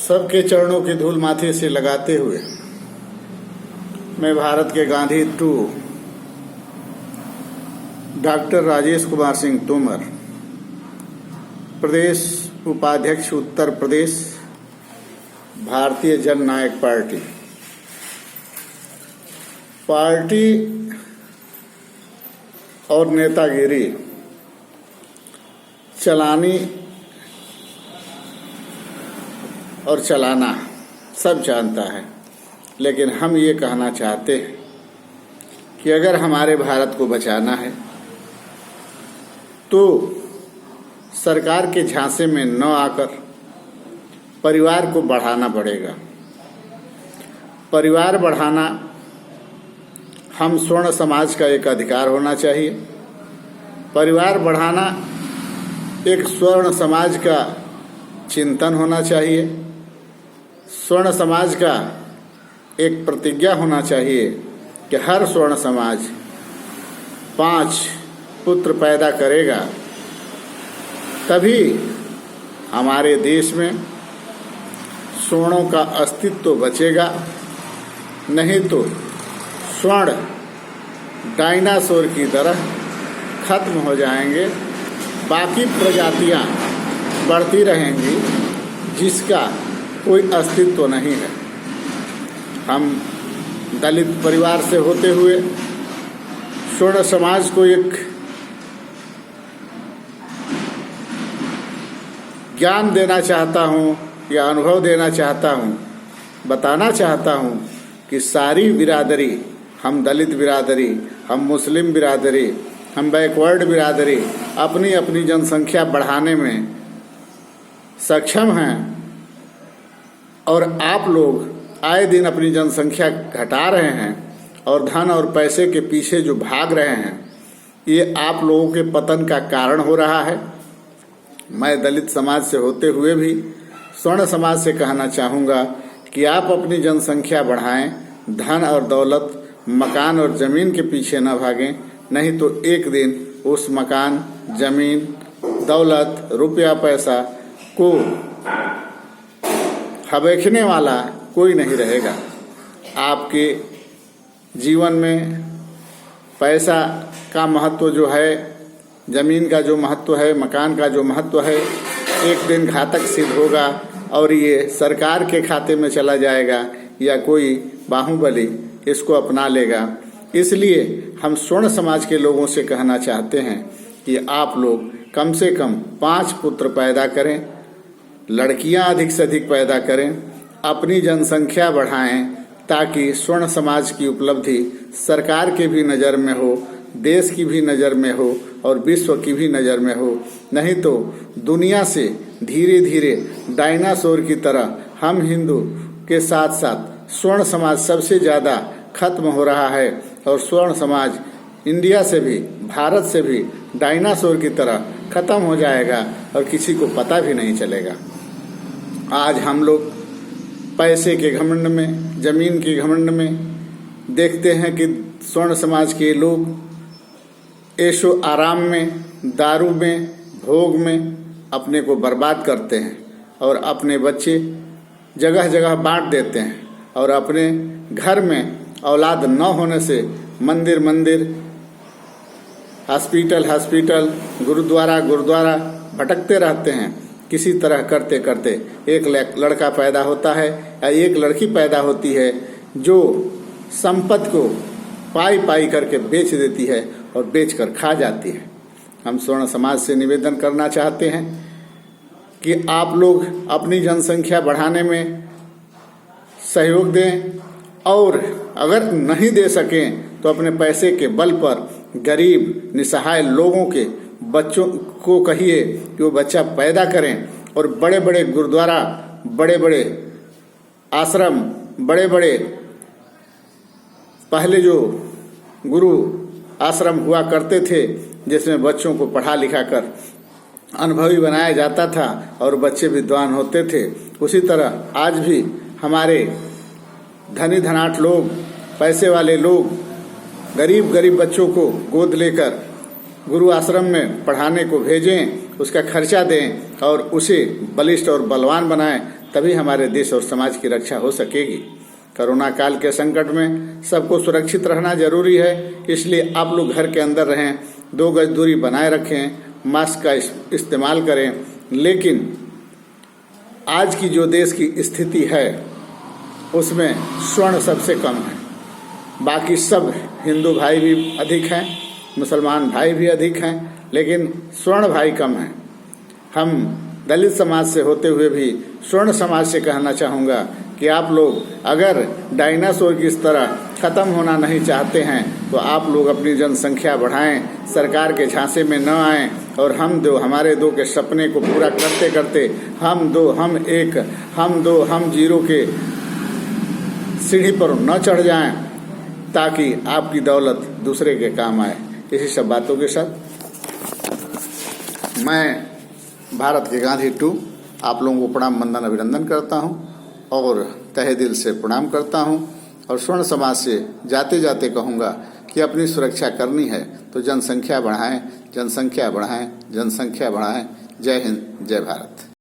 सबके चरणों की धूल माथे से लगाते हुए मैं भारत के गांधी टू डॉक्टर राजेश कुमार सिंह तोमर, प्रदेश उपाध्यक्ष उत्तर प्रदेश भारतीय जन नायक पार्टी और नेतागिरी चलानी और चलाना सब जानता है, लेकिन हम ये कहना चाहते हैं कि अगर हमारे भारत को बचाना है तो सरकार के झांसे में न आकर परिवार को बढ़ाना पड़ेगा। परिवार बढ़ाना हम स्वर्ण समाज का एक अधिकार होना चाहिए। परिवार बढ़ाना एक स्वर्ण समाज का चिंतन होना चाहिए। स्वर्ण समाज का एक प्रतिज्ञा होना चाहिए कि हर स्वर्ण समाज 5 पुत्र पैदा करेगा, तभी हमारे देश में स्वर्णों का अस्तित्व बचेगा। नहीं तो स्वर्ण डायनासोर की तरह खत्म हो जाएंगे, बाकी प्रजातियां बढ़ती रहेंगी जिसका कोई अस्तित्व नहीं है। हम दलित परिवार से होते हुए स्वर्ण समाज को एक ज्ञान देना चाहता हूँ या अनुभव देना चाहता हूँ, बताना चाहता हूँ कि सारी बिरादरी, हम दलित बिरादरी, हम मुस्लिम बिरादरी, हम बैकवर्ड बिरादरी अपनी अपनी जनसंख्या बढ़ाने में सक्षम हैं, और आप लोग आए दिन अपनी जनसंख्या घटा रहे हैं और धन और पैसे के पीछे जो भाग रहे हैं, ये आप लोगों के पतन का कारण हो रहा है। मैं दलित समाज से होते हुए भी स्वर्ण समाज से कहना चाहूँगा कि आप अपनी जनसंख्या बढ़ाएं, धन और दौलत, मकान और ज़मीन के पीछे न भागें, नहीं तो एक दिन उस मकान, ज़मीन, दौलत, रुपया पैसा को हबेखने वाला कोई नहीं रहेगा। आपके जीवन में पैसा का महत्व जो है, ज़मीन का जो महत्व है, मकान का जो महत्व है, एक दिन घातक सिद्ध होगा और ये सरकार के खाते में चला जाएगा या कोई बाहुबली इसको अपना लेगा। इसलिए हम स्वर्ण समाज के लोगों से कहना चाहते हैं कि आप लोग कम से कम 5 पुत्र पैदा करें, लड़कियां अधिक से अधिक पैदा करें, अपनी जनसंख्या बढ़ाएं, ताकि स्वर्ण समाज की उपलब्धि सरकार के भी नज़र में हो, देश की भी नज़र में हो और विश्व की भी नज़र में हो। नहीं तो दुनिया से धीरे धीरे डायनासोर की तरह हम हिंदू के साथ साथ स्वर्ण समाज सबसे ज़्यादा खत्म हो रहा है, और स्वर्ण समाज इंडिया से भी, भारत से भी डायनासोर की तरह खत्म हो जाएगा और किसी को पता भी नहीं चलेगा। आज हम लोग पैसे के घमंड में, जमीन के घमंड में देखते हैं कि स्वर्ण समाज के लोग ऐशो आराम में, दारू में, भोग में अपने को बर्बाद करते हैं और अपने बच्चे जगह जगह बांट देते हैं, और अपने घर में औलाद न होने से मंदिर मंदिर, हॉस्पिटल, गुरुद्वारा भटकते रहते हैं। किसी तरह करते करते एक लड़का पैदा होता है या एक लड़की पैदा होती है जो संपत्ति को पाई पाई करके बेच देती है और बेचकर खा जाती है। हम स्वर्ण समाज से निवेदन करना चाहते हैं कि आप लोग अपनी जनसंख्या बढ़ाने में सहयोग दें, और अगर नहीं दे सकें तो अपने पैसे के बल पर गरीब निसहाय लोगों के बच्चों को कहिए कि वो बच्चा पैदा करें, और बड़े बड़े गुरुद्वारा, बड़े बड़े आश्रम, बड़े बड़े पहले जो गुरु आश्रम हुआ करते थे जिसमें बच्चों को पढ़ा लिखा कर अनुभवी बनाया जाता था और बच्चे विद्वान होते थे, उसी तरह आज भी हमारे धनी धनाट लोग, पैसे वाले लोग गरीब बच्चों को गोद लेकर गुरु आश्रम में पढ़ाने को भेजें, उसका खर्चा दें और उसे बलिष्ठ और बलवान बनाएं, तभी हमारे देश और समाज की रक्षा हो सकेगी। कोरोना काल के संकट में सबको सुरक्षित रहना जरूरी है, इसलिए आप लोग घर के अंदर रहें, 2 गज दूरी बनाए रखें, मास्क का इस्तेमाल करें। लेकिन आज की जो देश की स्थिति है उसमें स्वर्ण सबसे कम है। बाकी सब हिंदू भाई भी अधिक हैं, मुसलमान भाई भी अधिक हैं, लेकिन स्वर्ण भाई कम हैं। हम दलित समाज से होते हुए भी स्वर्ण समाज से कहना चाहूँगा कि आप लोग अगर डायनासोर की इस तरह खत्म होना नहीं चाहते हैं तो आप लोग अपनी जनसंख्या बढ़ाएं, सरकार के झांसे में न आएं और हम दो हमारे दो के सपने को पूरा करते करते हम दो हम एक हम दो हम जीरो के सीढ़ी पर न चढ़ जाएं, ताकि आपकी दौलत दूसरे के काम आए। इसी सब बातों के साथ मैं भारत के गांधी 2 आप लोगों को प्रणाम वंदन अभिनंदन करता हूं और तहे दिल से प्रणाम करता हूं। और स्वर्ण समाज से जाते जाते कहूंगा कि अपनी सुरक्षा करनी है तो जनसंख्या बढ़ाएं, जनसंख्या बढ़ाएं, जनसंख्या बढ़ाएं। जय हिंद, जय भारत।